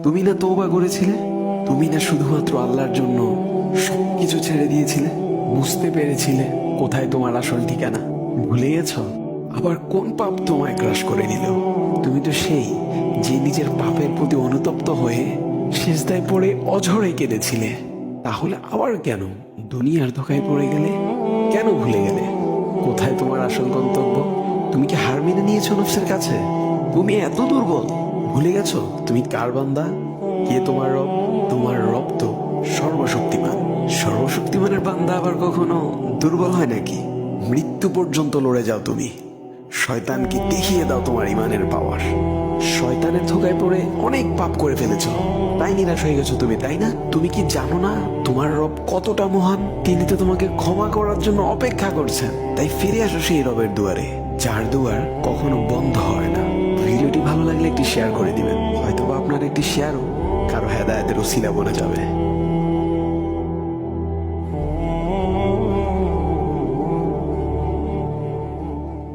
তুমি না তওবা করেছিলে? তুমি না শুধুমাত্র আল্লাহর জন্য সবকিছু ছেড়ে দিয়েছিলে? বুঝতে পেরেছিলে কোথায় তোমার আসল ঠিকানা? ভুলে গেছ? আবার কোন পাপ তোমায় গ্রাস করে নিল? তুমি তো সেই যে নিজের পাপের প্রতি অনুতপ্ত হয়ে সিজদায় পড়ে অঝরে কেঁদেছিলে। তাহলে আবার কেন দুনিয়ার ধোকায় পড়ে গেলে? কেন ভুলে গেলে কোথায় তোমার আসল গন্তব্য? তুমি কি হার মেনে নিয়েছো নফসের কাছে? তুমি এত দুর্বল? ভুলে গেছো তুমি কার বান্দা? কে তোমার রব? তোমার রব তো সর্বশক্তিমান। সর্বশক্তিমানের বান্দা আবার কখনো দুর্বল হয় নাকি? মৃত্যু পর্যন্ত লড়ে যাও তুমি। শয়তানকে দেখিয়ে দাও তোমার ইমানের পাওয়ার। শয়তানের ধোকায় পড়ে অনেক পাপ করে ফেলেছো, তাই নিরাশ হয়ে গেছো তুমি, তাই না? তুমি কি জানো না তোমার রব কতটা মহান? তিনি তো তোমাকে ক্ষমা করার জন্য অপেক্ষা করছেন। তাই ফিরে আসো সেই রবের দুয়ারে, যার দুয়ার কখনো বন্ধ হয় না। ভিডিওটি ভালো লাগলে একটি শেয়ার করে দিবেন, হয়তোবা আপনার একটি শেয়ারও কারো হেদায়েতের উসিলা বনে যাবে।